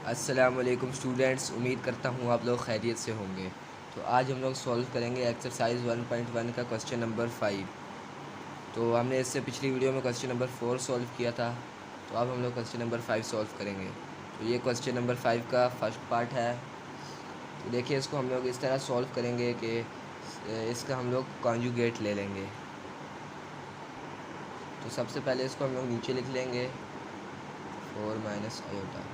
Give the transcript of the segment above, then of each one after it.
अस्सलामुअलैकुम स्टूडेंट्स, उम्मीद करता हूँ आप लोग खैरियत से होंगे। तो आज हम लोग सॉल्व करेंगे एक्सरसाइज 1.1 का क्वेश्चन नंबर 5। तो हमने इससे पिछली वीडियो में क्वेश्चन नंबर 4 सॉल्व किया था। तो अब हम लोग क्वेश्चन नंबर 5 सॉल्व करेंगे। तो ये क्वेश्चन नंबर 5 का फर्स्ट पार्ट है। तो देखिए, इसको हम लोग इस तरह सॉल्व करेंगे कि इसका हम लोग कॉन्जुगेट ले लेंगे। तो सबसे पहले इसको हम लोग नीचे लिख लेंगे 4 माइनस आयोटा।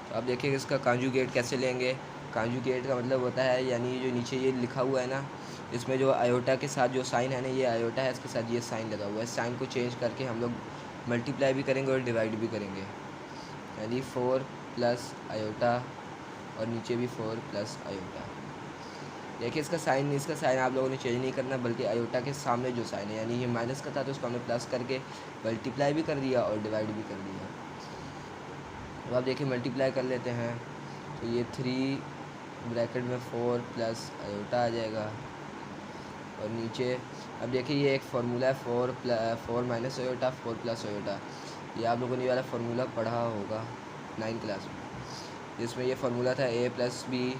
तो अब देखिए इसका कॉन्जुगेट कैसे लेंगे। कॉन्जुगेट का मतलब होता है, यानी जो नीचे ये लिखा हुआ है ना, इसमें जो आयोटा के साथ जो साइन है ना, ये आयोटा है, इसके साथ ये साइन लगा हुआ है। साइन को चेंज करके हम लोग मल्टीप्लाई भी करेंगे और डिवाइड भी करेंगे। यानी 4 प्लस आयोटा और नीचे भी 4 प्लस आयोटा। देखिए इसका साइन आप लोगों ने चेंज नहीं करना, बल्कि आयोटा के सामने जो साइन है, यानी ये माइनस का था तो उसको हमने प्लस करके मल्टीप्लाई भी कर दिया और डिवाइड भी कर दिया। तो आप देखिए मल्टीप्लाई कर लेते हैं, तो ये 3 ब्रैकेट में 4 प्लस आयोटा आ जाएगा। और नीचे अब देखिए ये एक फार्मूला है, 4 माइनस आयोटा 4 प्लस आयोटा। ये आप लोगों ने वाला फार्मूला पढ़ा होगा 9th क्लास में, जिसमें ये फार्मूला था a प्लस बी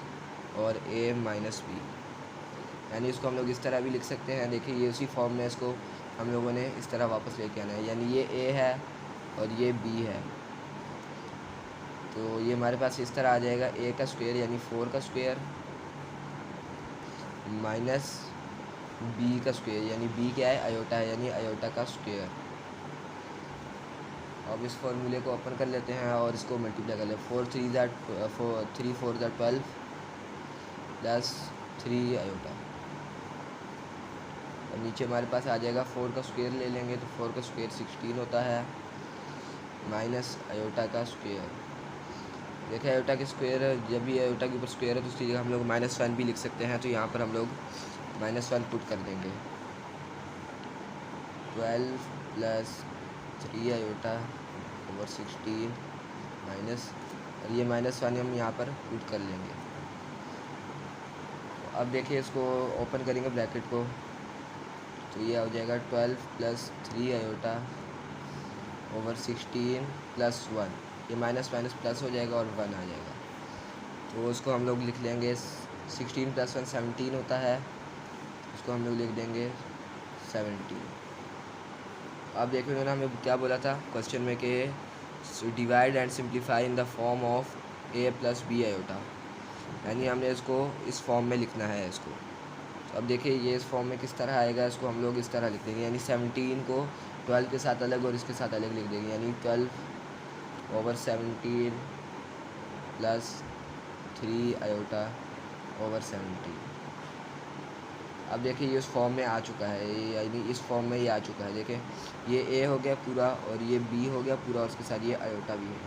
और a माइनस बी। यानी इसको हम लोग इस तरह भी लिख सकते हैं। देखिए ये उसी फॉर्म में इसको हम लोगों ने इस तरह वापस लेके आना है, यानी ये a है और ये b है। तो ये हमारे पास इस तरह आ जाएगा a का स्क्वायर यानी 4 का स्क्वायर माइनस b का स्क्वायर, यानी b क्या है, आयोटा है, यानी आयोटा का स्क्वायर। अब इस फॉर्मूले को ओपन कर लेते हैं और इसको मल्टीप्लाई कर लेते हैं। 3 4 12 प्लस 3 आयोटा। और नीचे हमारे पास आ जाएगा 4 का स्क्वायर ले लेंगे तो 4 का स्क्वायर 16 होता है, माइनस आयोटा का स्क्वायर। देखिए आयोटा के स्क्वायर, जब भी आयोटा के ऊपर स्क्वायर है तो उसकी जगह हम लोग -1 भी लिख सकते हैं। तो यहाँ पर हम लोग -1 पुट कर देंगे। 12 प्लस 3 आयोटा ओवर 16 माइनस, और ये -1 हम यहाँ पर पुट कर लेंगे। तो अब देखिए इसको ओपन करेंगे ब्रैकेट को, तो ये हो जाएगा 12 प्लस 3 आयोटा ओवर 16 प्लस 1। ये माइनस माइनस प्लस हो जाएगा और 1 आ जाएगा। तो उसको हम लोग लिख लेंगे 16 प्लस 1 17 होता है, उसको हम लोग लिख देंगे 17। अब देखिए उन्होंने हमें क्या बोला था क्वेश्चन में कि divide and simplify in the form of a plus B iota, यानी हमने इसको इस फॉर्म में लिखना है इसको। तो अब देखिए ये इस फॉर्म में किस तरह आएगा, इसको हम लोग इस तरह लिख देंगे, यानी 17 को 12 के साथ अलग और इसके साथ अलग लिख देंगे, यानी 12 ओवर 17 प्लस 3 आयोटा ओवर 17। अब देखिए ये उस फॉर्म में आ चुका है, यानी इस फॉर्म में ही आ चुका है। देखिए ये a हो गया पूरा और ये b हो गया पूरा और उसके साथ ये आयोटा भी है।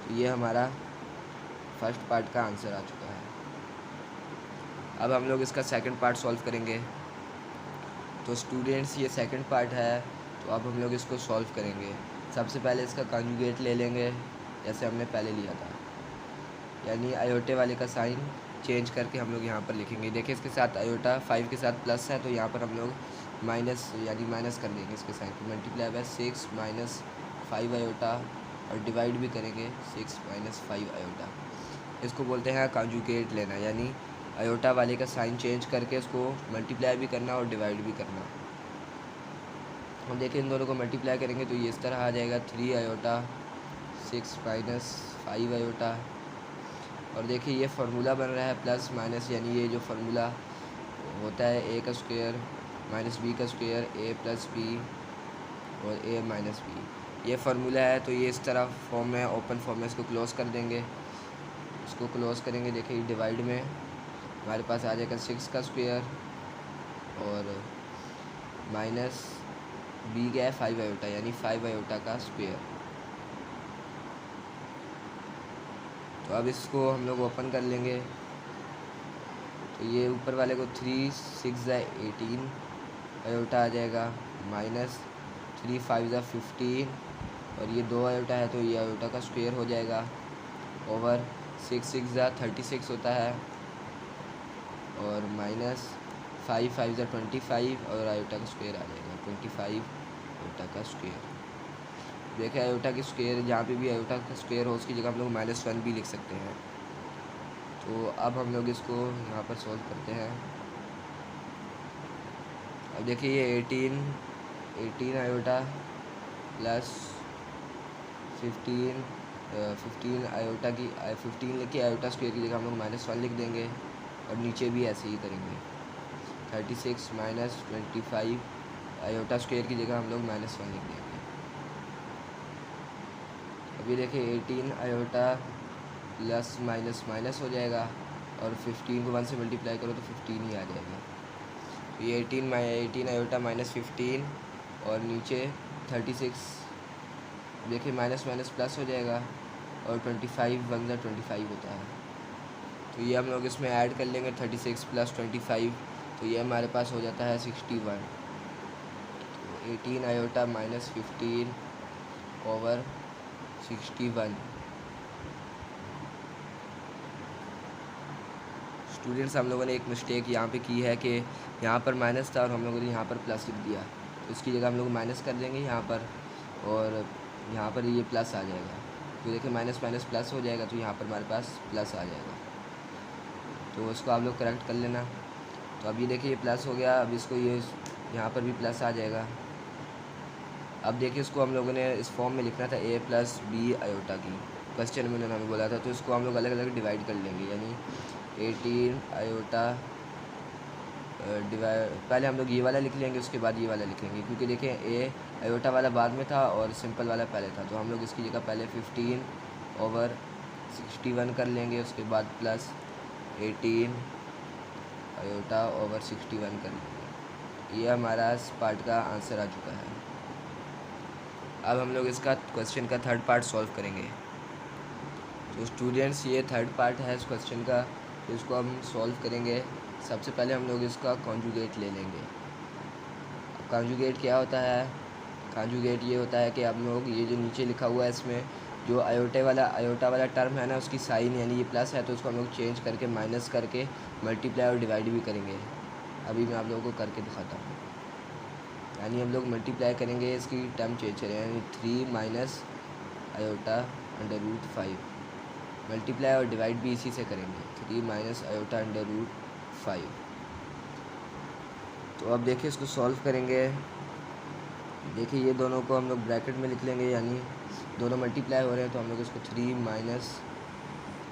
तो ये हमारा फर्स्ट पार्ट का आंसर आ चुका है। अब हम लोग इसका सेकंड पार्ट सॉल्व करेंगे। तो स्टूडेंट्स ये सेकंड पार्ट है, तो अब हम लोग इसको सॉल्व करेंगे। सबसे पहले इसका कॉन्जुगेट ले लेंगे जैसे हमने पहले लिया था, यानी आयोटे वाले का साइन चेंज करके हम लोग यहाँ पर लिखेंगे। देखिए इसके साथ आयोटा 5 के साथ प्लस है, तो यहाँ पर हम लोग माइनस यानी माइनस कर देंगे इसके साइन को। मल्टीप्लाई बाय 6 माइनस 5 आयोटा और डिवाइड भी करेंगे 6 माइनस 5 आयोटा। इसको बोलते हैं कॉन्जुगेट लेना, यानी आयोटा वाले का साइन चेंज करके उसको मल्टीप्लाई भी करना और डिवाइड भी करना। हम देखिए इन दोनों को मल्टीप्लाई करेंगे तो ये इस तरह आ जाएगा 3 आयोटा 6 माइनस 5 आयोटा। और देखिए ये फार्मूला बन रहा है प्लस माइनस, यानी ये जो फार्मूला होता है a का स्क्वायर माइनस b का स्क्वायर a प्लस बी और a माइनस बी, ये फार्मूला है। तो ये इस तरह फॉर्म में, ओपन फॉर्म में इसको क्लोज़ कर देंगे। इसको क्लोज़ करेंगे, देखिए डिवाइड में हमारे पास आ जाएगा 6 का स्क्वायर और माइनस b क्या है 5 आयोटा, यानी 5 आयोटा का स्क्वायर। तो अब इसको हम लोग ओपन कर लेंगे, तो ये ऊपर वाले को 3 6 18 आयोटा आ जाएगा, माइनस 3 5 15 और ये 2 आयोटा है तो ये आयोटा का स्क्वायर हो जाएगा, ओवर 6 6 36 होता है और माइनस 5 5 25 और आयोटा का स्क्वायर आ जाएगा 25 आयोटा का स्क्वायर। देखिए आयोटा की स्क्वायर, जहाँ पे भी आयोटा का स्क्वायर हो उसकी जगह हम लोग -1 भी लिख सकते हैं। तो अब हम लोग इसको यहाँ पर सॉल्व करते हैं। अब देखिए ये 18 आयोटा प्लस 15 आयोटा की 15 लिख के आयोटा स्क्वायर की जगह हम लोग -1 लिख देंगे, और नीचे भी ऐसे ही करेंगे। 36 माइनस 25 आयोटा स्क्वायर की जगह हम लोग -1 लिख देंगे। अभी देखिए 18 आयोटा प्लस माइनस माइनस हो जाएगा, और 15 को 1 से मल्टीप्लाई करो तो 15 ही आ जाएगा। तो ये 18 आयोटा माइनस 15 और नीचे 36, देखिए माइनस माइनस प्लस हो जाएगा, और 25 1 ज़ा 25 होता है। तो ये हम लोग इसमें ऐड कर लेंगे 36 प्लस 25, तो ये हमारे पास हो जाता है 61। तो 18 आयोटा माइनस 15 ओवर 61। स्टूडेंट्स, हम लोगों ने एक मिस्टेक यहाँ पे की है कि यहाँ पर माइनस था और हम लोगों ने यहाँ पर प्लस लिख दिया। तो इसकी जगह हम लोग माइनस कर देंगे यहाँ पर, और यहाँ पर ये प्लस आ जाएगा। तो देखिए माइनस माइनस प्लस हो जाएगा, तो यहाँ पर हमारे पास प्लस आ जाएगा। तो इसको आप लोग करेक्ट कर लेना। तो अब ये देखिए ये प्लस हो गया, अब इसको ये यहाँ पर भी प्लस आ जाएगा। अब देखिए इसको हम लोगों ने इस फॉर्म में लिखना था a प्लस बी आयोटा की, क्वेश्चन में उन्होंने हमें बोला था। तो इसको हम लोग अलग अलग डिवाइड कर लेंगे, यानी 18 आयोटा पहले हम लोग ये वाला लिख लेंगे, उसके बाद ये वाला लिख लेंगे, क्योंकि देखें ए आयोटा वाला बाद में था और सिंपल वाला पहले था। तो हम लोग इसकी जगह पहले 15 ओवर 61 कर लेंगे, उसके बाद प्लस 18 आयोटा ओवर 61 कर लेंगे। ये हमारा इस पार्ट का आंसर आ चुका है। अब हम लोग इसका क्वेश्चन का थर्ड पार्ट सॉल्व करेंगे। तो स्टूडेंट्स, ये थर्ड पार्ट है इस क्वेश्चन का, तो इसको हम सॉल्व करेंगे। सबसे पहले हम लोग इसका कॉन्जुगेट ले लेंगे। कॉन्जुगेट क्या होता है? कॉन्जुगेट ये होता है कि आप लोग ये जो नीचे लिखा हुआ है इसमें जो आयोटा वाला टर्म है ना, उसकी साइन यानी ये प्लस है तो उसको हम लोग चेंज करके माइनस करके मल्टीप्लाई और डिवाइड भी करेंगे। अभी मैं आप लोगों को करके दिखाता हूँ। यानी हम लोग मल्टीप्लाई करेंगे, इसकी टर्म चेंज करेंगे, यानी 3 minus iota under root 5। Multiply और डिवाइड भी इसी से करेंगे, 3 माइनस आयोटा अंडर रूट 5। तो अब देखिए इसको सॉल्व करेंगे। देखिए ये दोनों को हम लोग ब्रैकेट में लिख लेंगे, यानी दोनों मल्टीप्लाई हो रहे हैं तो हम लोग इसको 3 माइनस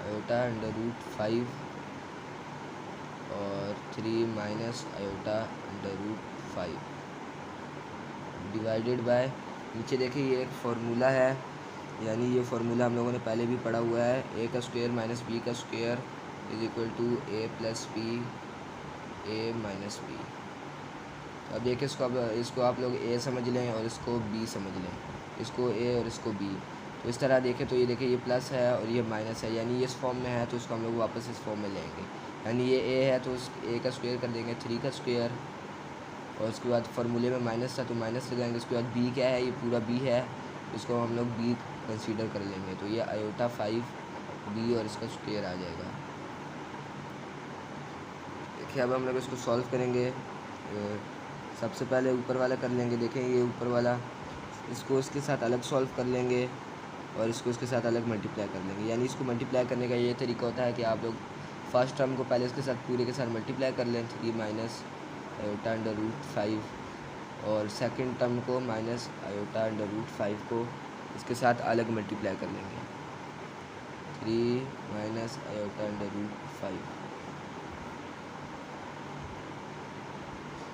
आयोटा अंडर रूट 5 और 3 minus iota under root 5 divided by, नीचे देखिए ये एक फार्मूला है, यानी ये फार्मूला हम लोगों ने पहले भी पढ़ा हुआ है, ए का स्क्वायर माइनस बी का square is equal to A plus B A minus B. अब देखिए इसको आप लोग ए समझ लें और इसको बी समझ लें, इसको ए और इसको बी। तो इस तरह देखें तो ये देखिए ये प्लस है और ये माइनस है, यानी ये इस फॉर्म में है तो इसको हम लोग वापस इस फॉर्म में लेंगे। यानी ये ए है तो उस ए का स्क्वायर कर देंगे 3 का स्क्वायर, और उसके बाद फार्मूले में माइनस था तो माइनस लगाएंगे। उसके बाद बी क्या है, ये पूरा बी है, इसको हम लोग बी कंसीडर कर लेंगे। तो ये आयोटा 5 बी और इसका स्क्वायर आ जाएगा। देखिए अब हम लोग इसको सॉल्व करेंगे। सबसे पहले ऊपर वाला कर लेंगे। देखें ये ऊपर वाला, इसको इसके साथ अलग सॉल्व कर लेंगे और इसको इसके साथ अलग मल्टीप्लाई कर लेंगे। यानी इसको मल्टीप्लाई करने का ये तरीका होता है कि आप लोग फर्स्ट टर्म को पहले इसके साथ पूरे के साथ मल्टीप्लाई कर लें, 3 माइनस आयोटा अंडर रूट 5, और सेकंड टर्म को माइनस आयोटा अंडर रूट 5 को इसके साथ अलग मल्टीप्लाई कर लेंगे, 3 माइनस आयोटा अंडर रूट 5।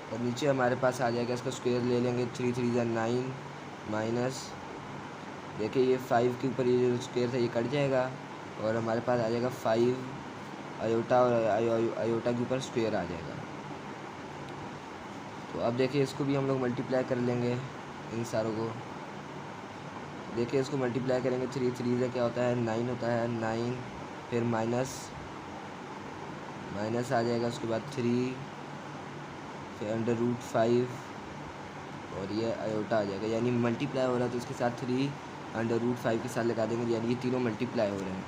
और नीचे हमारे पास आ जाएगा, इसका स्क्वायर ले लेंगे, 3 3 ज़ा 9 माइनस, देखिए ये 5 के ऊपर ये जो स्क्वायर था ये कट जाएगा और हमारे पास आ जाएगा 5 आयोटा, और आयोटा के ऊपर स्क्वायर आ जाएगा। तो अब देखिए इसको भी हम लोग मल्टीप्लाई कर लेंगे इन सारों को। देखिए इसको मल्टीप्लाई करेंगे, 3 3 से क्या होता है 9 होता है, 9 फिर माइनस माइनस आ जाएगा, उसके बाद 3 फिर अंडर रूट 5 और ये आयोटा आ जाएगा। यानी मल्टीप्लाई हो रहा है तो इसके साथ 3 अंडर रूट 5 के साथ लगा देंगे, यानी ये तीनों मल्टीप्लाई हो रहे हैं।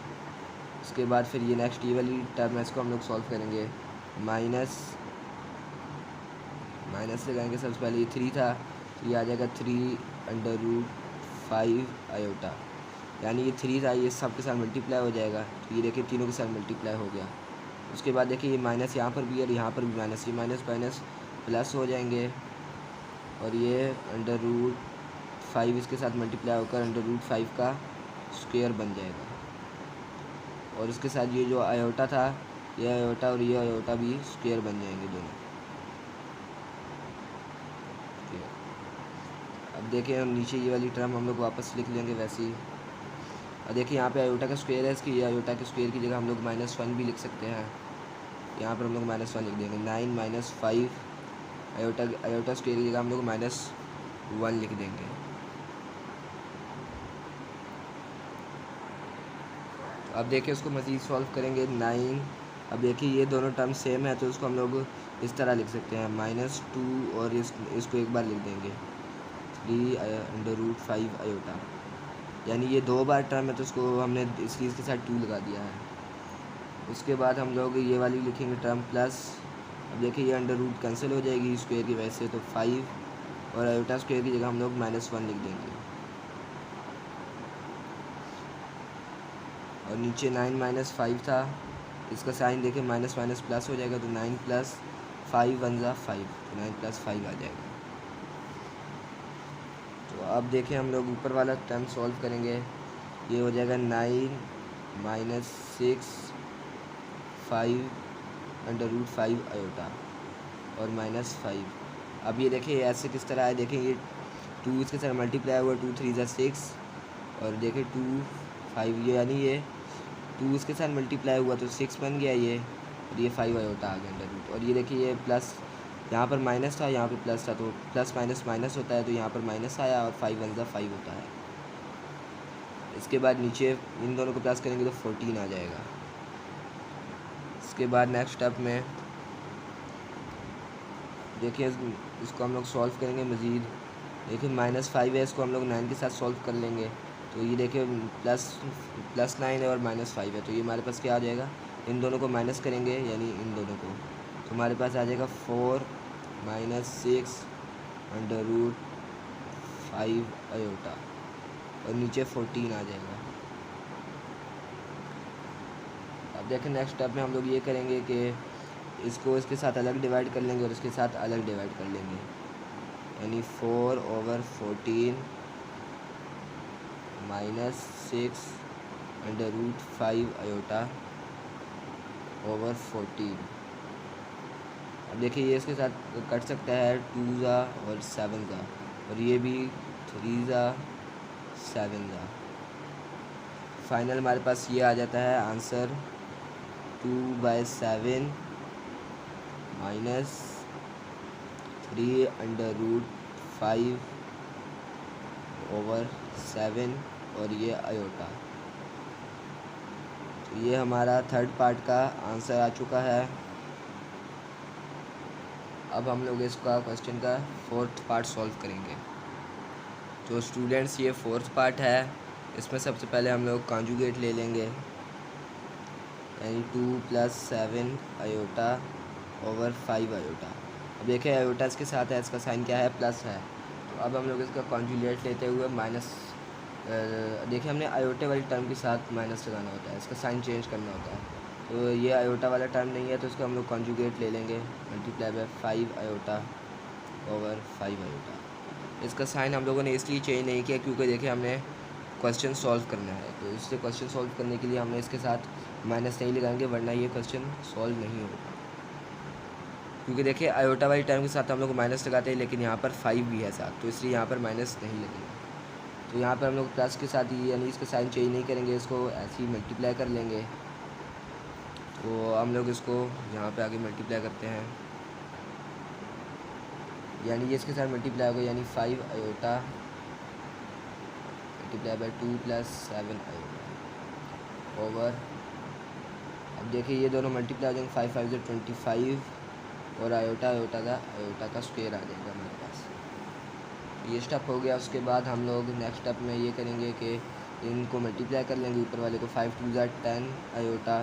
उसके बाद फिर ये नेक्स्ट ये वाली टर्म है, इसको हम लोग सॉल्व करेंगे। माइनस लगाएंगे, सबसे पहले ये 3 था तो ये आ जाएगा 3 अंडर रूट 5 आयोटा, यानी ये 3 था, ये सब के साथ मल्टीप्लाई हो जाएगा। तो ये देखिए तीनों के साथ मल्टीप्लाई हो गया। उसके बाद देखिए ये माइनस यहाँ पर भी है और यहाँ पर भी माइनस, ये माइनस माइनस प्लस हो जाएंगे और ये √5 इसके साथ मल्टीप्लाई होकर √5 का स्क्वायर बन जाएगा। और इसके साथ ये जो आयोटा था, ये आयोटा और ये आयोटा भी स्क्वायर बन जाएंगे दोनों। अब देखिए हम नीचे ये वाली टर्म हम लोग वापस लिख लेंगे वैसे ही। और देखिए यहाँ पे आयोटा का स्क्वायर है, इसकी आयोटा के स्क्वायर की जगह हम लोग -1 भी लिख सकते हैं। यहाँ पर हम लोग -1 लिख देंगे। 9 - 5 आयोटा स्क्वायर की जगह हम लोग -1 लिख देंगे। तो अब देखिए उसको मज़ीद सॉल्व करेंगे। 9, अब देखिए ये दोनों टर्म सेम है तो उसको हम लोग इस तरह लिख सकते हैं -2 और इसको एक बार लिख देंगे 3 √5 आयोटा, यानी ये 2 बार टर्म है तो उसको हमने इसके साथ 2 लगा दिया है। उसके बाद हम लोग ये वाली लिखेंगे टर्म प्लस। अब देखिए ये √ कैंसिल हो जाएगी स्क्वायर की वजह से, तो 5 और आयोटा स्क्वायर की जगह हम लोग -1 लिख देंगे। और नीचे 9 - 5 था, इसका साइन देखिए माइनस माइनस प्लस हो जाएगा, तो 9 + 5 = 5, तो 9 + 5 आ जाएगा। तो अब देखिए हम लोग ऊपर वाला टर्म सॉल्व करेंगे। ये हो जाएगा 9 - 6 5 √5 आयोटा और -5। अब ये देखिए ऐसे किस तरह है, देखिए ये 2 इसके साथ मल्टीप्लाई हुआ, 2 × 3 = 6 और देखिए 2 5, ये यानी ये 2 इसके साथ मल्टीप्लाई हुआ तो 6 बन गया ये, और ये 5 आयोटा आ गया √ और ये देखिए ये प्लस, यहाँ पर माइनस था यहाँ पर प्लस था, तो प्लस माइनस माइनस होता है, तो यहाँ पर माइनस आया और 5 × 5 होता है। इसके बाद नीचे इन दोनों को प्लस करेंगे तो 14 आ जाएगा। इसके बाद नेक्स्ट स्टेप में देखिए इसको हम लोग सॉल्व करेंगे मज़ीद। देखिए -5 है, इसको हम लोग 9 के साथ सॉल्व कर लेंगे। तो ये देखिए +9 है और -5 है, तो ये हमारे पास क्या आ जाएगा, इन दोनों को माइनस करेंगे यानी इन दोनों को, तो हमारे पास आ जाएगा 4 - 6 √5 आयोटा और नीचे 14 आ जाएगा। अब देखें नेक्स्ट स्टेप में हम लोग ये करेंगे कि इसको इसके साथ अलग डिवाइड कर लेंगे और इसके साथ अलग डिवाइड कर लेंगे, यानी 4/14 -6 √5 आयोटा ओवर 14। अब देखिए ये इसके साथ कट सकता है, 2 और 7 और ये भी 3 7। फाइनल हमारे पास ये आ जाता है आंसर 2/7 -3 √5/7 और ये आयोटा। तो ये हमारा थर्ड पार्ट का आंसर आ चुका है। अब हम लोग इसका क्वेश्चन का फोर्थ पार्ट सॉल्व करेंगे। तो स्टूडेंट्स ये फोर्थ पार्ट है, इसमें सबसे पहले हम लोग कॉन्जुगेट ले लेंगे, यानी 2 + 7 आयोटा ओवर 5 आयोटा। अब देखिए आयोटा इसके साथ है, इसका साइन क्या है, प्लस है। तो अब हम लोग इसका कॉन्जुगेट लेते हुए माइनस, देखिए हमने आयोटे वाली टर्म के साथ माइनस लगाना होता है, इसका साइन चेंज करना होता है। तो ये आयोटा वाला टर्म नहीं है तो इसका हम लोग कॉन्जुगेट ले लेंगे, multiply by 5 iota over 5 iota. इसका साइन हम लोगों ने इसलिए चेंज नहीं किया क्योंकि देखिए हमने क्वेश्चन सॉल्व करना है, तो इससे क्वेश्चन सॉल्व करने के लिए हमने इसके साथ माइनस नहीं लगाएंगे, वरना ये क्वेश्चन सॉल्व नहीं होगा। क्योंकि देखिए आयोटा वाली टर्म के साथ हम लोग माइनस लगाते हैं, लेकिन यहाँ पर 5 भी है साथ, तो इसलिए यहाँ पर माइनस नहीं लगेगा। तो यहाँ पर हम लोग प्लस के साथ ही, यानी इसका साइन चेंज नहीं करेंगे, इसको ऐसे ही मल्टीप्लाई कर लेंगे। तो हम लोग इसको यहाँ पे आगे मल्टीप्लाई करते हैं, यानी ये इसके साथ मल्टीप्लाई होगा, यानी 5 iota multiply by 2 + 7 iota over. अब देखिए ये दोनों मल्टीप्लाई हो जाएंगे, 5 5 = 25 और आयोटा का स्क्वायर आ जाएगा हमारे पास। ये स्टेप हो गया। उसके बाद हम लोग नेक्स्ट स्टेप में ये करेंगे कि इनको मल्टीप्लाई कर लेंगे, ऊपर वाले को 5 × 2 = 10 आयोटा,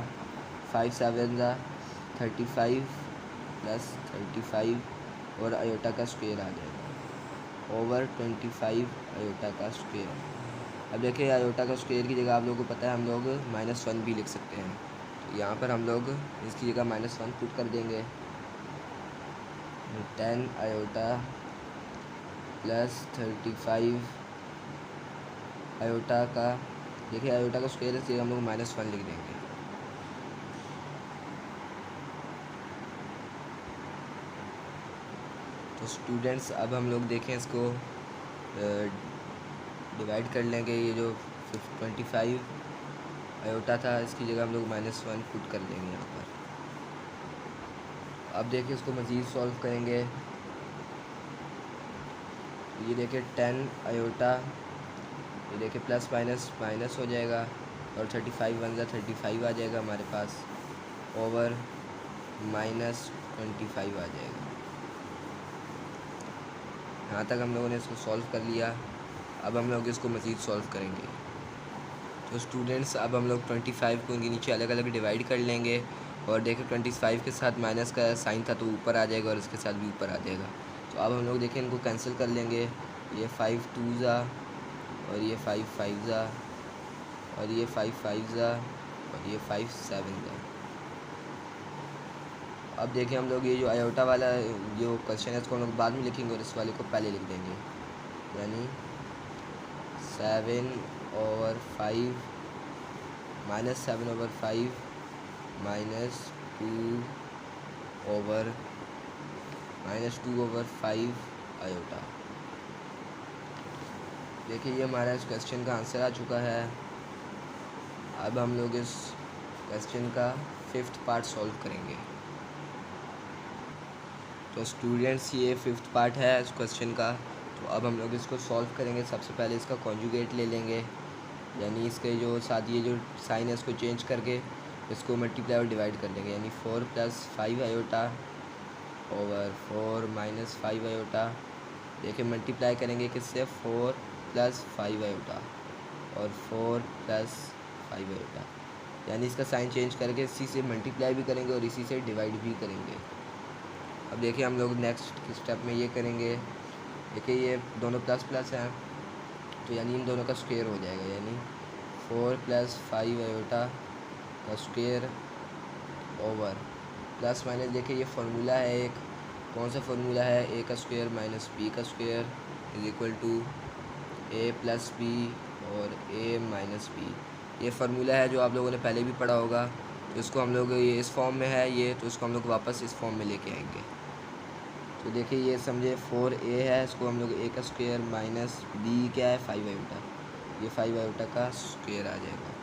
5 7 = 35 + 35 और आयोटा का स्क्वायर आ जाएगा ओवर 25 आयोटा का स्क्वायर। अब देखिए आयोटा का स्क्वायर की जगह आप लोगों को पता है हम लोग -1 भी लिख सकते हैं। तो यहाँ पर हम लोग इसकी जगह -1 पुट कर देंगे। 10 आयोटा प्लस 35 आयोटा का, देखिए आयोटा का स्क्वायर है, हम लोग -1 लिख देंगे। तो स्टूडेंट्स अब हम लोग देखें इसको डिवाइड कर लेंगे। ये जो 25 आयोटा था इसकी जगह हम लोग -1 पुट कर देंगे यहाँ पर। अब देखिए इसको मज़ीद सॉल्व करेंगे। ये देखिए 10 आयोटा, ये देखिए प्लस माइनस माइनस हो जाएगा और 35 1 जा 35 आ जाएगा हमारे पास, ओवर -25 आ जाएगा। यहाँ तक हम लोगों ने इसको सॉल्व कर लिया। अब हम लोग इसको मज़ीद सॉल्व करेंगे। तो स्टूडेंट्स अब हम लोग 25 को इनके नीचे अलग अलग डिवाइड कर लेंगे और देखिए 25 के साथ माइनस का साइन था तो ऊपर आ जाएगा और इसके साथ भी ऊपर आ जाएगा। तो अब हम लोग देखें इनको कैंसिल कर लेंगे। ये 5 2 ज़ा और ये 5 5 ज़ा और ये 5 5 ज़ा और ये 5 7 ज़ा। अब देखिए हम लोग ये जो आयोटा वाला जो क्वेश्चन है इसको हम लोग बाद में लिखेंगे और इस वाले को पहले लिख देंगे, यानी 7/5 -7/5 -2/5 आयोटा। देखिए ये हमारा इस क्वेश्चन का आंसर आ चुका है। अब हम लोग इस क्वेश्चन का 5th पार्ट सॉल्व करेंगे। तो स्टूडेंट्स ये 5th पार्ट है इस क्वेश्चन का। तो अब हम लोग इसको सॉल्व करेंगे। सबसे पहले इसका कॉन्जुगेट ले लेंगे, यानी इसके जो साथ ये जो साइन है इसको चेंज करके इसको मल्टीप्लाई और डिवाइड कर देंगे, यानी 4 + 5 आयोटा ओवर 4 - 5 आयोटा। देखिए मल्टीप्लाई करेंगे किससे, 4 + 5 आयोटा और 4 + 5 आयोटा, यानी इसका साइन चेंज करके इसी से मल्टीप्लाई भी करेंगे और इसी से डिवाइड भी करेंगे। अब देखिए हम लोग नेक्स्ट स्टेप में ये करेंगे। देखिए ये दोनों प्लस प्लस हैं तो यानी इन दोनों का स्क्वायर हो जाएगा, यानी 4 + 5 आयोटा का स्क्वायर ओवर प्लस माइनस। देखिए ये फार्मूला है एक, कौन सा फार्मूला है, a का स्क्वायर माइनस b का square is equal to a + b और a - b। ये फार्मूला है जो आप लोगों ने पहले भी पढ़ा होगा। तो इसको हम लोग ये इस फॉर्म में है ये, तो इसको हम लोग वापस इस फॉर्म में लेके आएंगे। तो देखिए ये समझे 4a है, इसको हम लोग a का स्क्वायर माइनस b क्या है 5 आयोटा, ये 5 आयोटा का स्क्वायर आ जाएगा।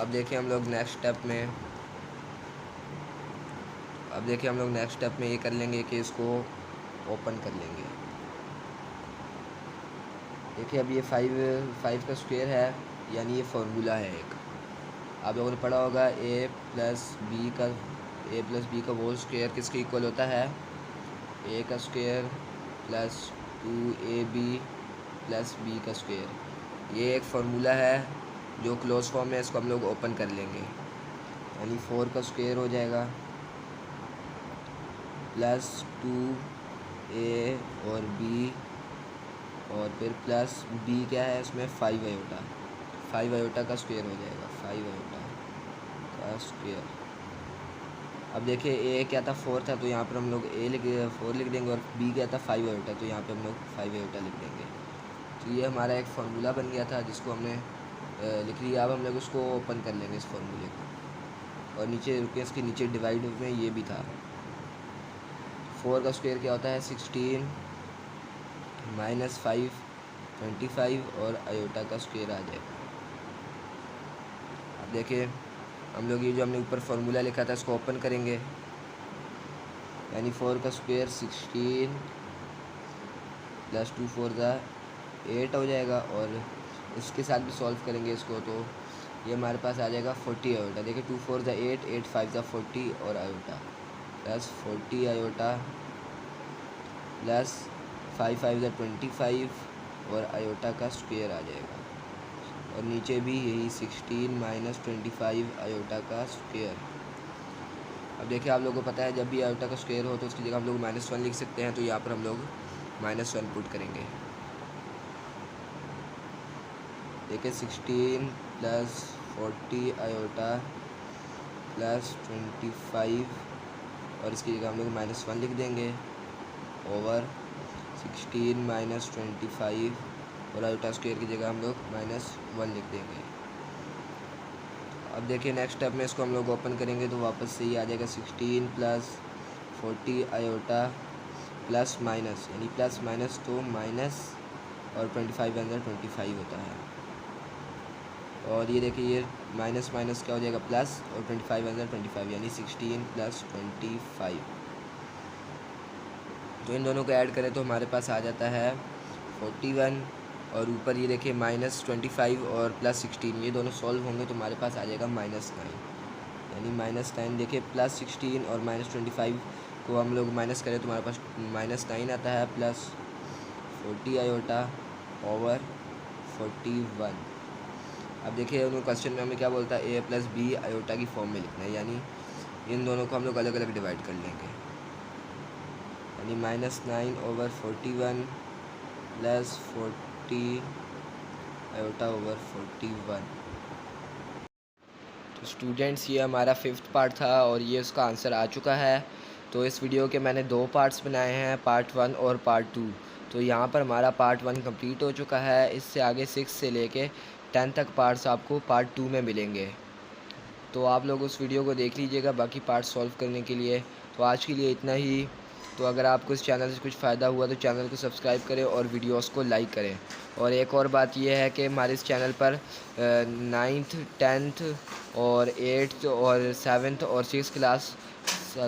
अब देखिए हम लोग नेक्स्ट स्टेप में ये कर लेंगे कि इसको ओपन कर लेंगे। देखिए अब ये 5 का स्क्वायर है, यानी ये फार्मूला है एक, आप लोगों ने पढ़ा होगा a + b का होल स्क्वायर किसके इक्वल होता है, a का स्क्वायर प्लस 2ab + b का स्क्वायर। ये एक फार्मूला है जो क्लोज फॉर्म है, इसको हम लोग ओपन कर लेंगे, यानी 4 का स्क्वायर हो जाएगा प्लस 2a और b और फिर प्लस b क्या है इसमें 5 आयोटा का स्क्वायर हो जाएगा, 5 आयोटा का स्क्वायर। अब देखिए a क्या था 4 था, तो यहाँ पर हम लोग 4 लिख देंगे और b क्या था 5 आयोटा, तो यहाँ पे हम लोग 5 आयोटा लिख देंगे। तो ये हमारा एक फार्मूला बन गया था जिसको हमने लिख लिया। अब हम लोग उसको ओपन कर लेंगे इस फार्मूले को, और नीचे रुके इसके नीचे डिवाइड में ये भी था। 4 का स्क्वायर क्या होता है 16 - 5 25 और आयोटा का स्क्वायर आ जाएगा। अब देखिए हम लोग ये जो हमने ऊपर फार्मूला लिखा था इसको ओपन करेंगे, यानी 4 का स्क्वायर 16 + 2 4 ज़ा 8 हो जाएगा, और इसके साथ भी सॉल्व करेंगे इसको तो ये हमारे पास आ जाएगा 40 आयोटा। देखिए 2 4 ज़ा 8 8 5 ज़ा 40 और आयोटा प्लस 40 आयोटा प्लस 5 5 ज़ा 25 और आयोटा का स्क्वायर आ जाएगा, और नीचे भी यही 16 - 25 आयोटा का स्क्वायर। अब देखिए आप लोगों को पता है जब भी आयोटा का स्क्वायर हो तो उसकी जगह हम लोग -1 लिख सकते हैं, तो यहाँ पर हम लोग -1 पुट करेंगे। देखिए 16 प्लस 40 आयोटा प्लस 25 और इसकी जगह हम लोग -1 लिख देंगे ओवर 16 माइनस 25 और आयोटा स्क्वायर की जगह हम लोग -1 लिख देंगे। अब देखिए नेक्स्ट स्टेप में इसको हम लोग ओपन करेंगे तो वापस से ही आ जाएगा 16 प्लस 40 आयोटा प्लस माइनस, यानी प्लस माइनस तो माइनस और 25 अंदर 25 होता है। और ये देखिए ये माइनस माइनस क्या हो जाएगा प्लस और 25 अंदर 25, यानी 16 प्लस 25। तो इन दोनों को ऐड करें तो हमारे पास आ जाता है 41 और ऊपर ये देखिए -25 और +16, ये दोनों सॉल्व होंगे तो हमारे पास आ जाएगा -9, यानी -9। देखिए +16 और -25 को हम लोग माइनस करें तो हमारे पास -9 आता है प्लस 40 आयोटा ओवर 41। अब देखिए उन्होंने क्वेश्चन में हमें क्या बोलता है, a + b आयोटा की फॉर्म में लिखना है, यानी इन दोनों को हम लोग अलग अलग डिवाइड कर लेंगे, यानी -9 ओवर 41 प्लस 40 आयोटा ओवर 41। तो स्टूडेंट्स ये हमारा 5th पार्ट था और ये उसका आंसर आ चुका है। तो इस वीडियो के मैंने 2 पार्ट्स बनाए हैं, पार्ट 1 और पार्ट 2। तो यहाँ पर हमारा पार्ट 1 कंप्लीट हो चुका है। इससे आगे 6 से लेके 10 तक पार्ट्स आपको पार्ट 2 में मिलेंगे। तो आप लोग उस वीडियो को देख लीजिएगा बाकी पार्ट सॉल्व करने के लिए। तो आज के लिए इतना ही। तो अगर आपको इस चैनल से कुछ फ़ायदा हुआ तो चैनल को सब्सक्राइब करें और वीडियोस को लाइक करें। और एक और बात यह है कि हमारे इस चैनल पर 9th 10th और 8th और 7th और 6th क्लास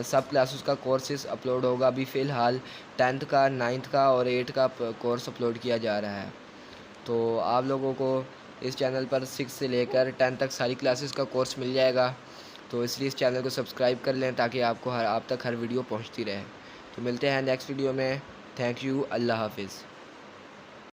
सब क्लासेस का कोर्सेज अपलोड होगा। अभी फ़िलहाल 10th का 9th का और 8th का कोर्स अपलोड किया जा रहा है। तो आप लोगों को इस चैनल पर 6 से लेकर 10 तक सारी क्लासेस का कोर्स मिल जाएगा। तो इसलिए इस चैनल को सब्सक्राइब कर लें ताकि आपको आप तक हर वीडियो पहुंचती रहे। तो मिलते हैं नेक्स्ट वीडियो में। Thank you. अल्लाह हाफिज़।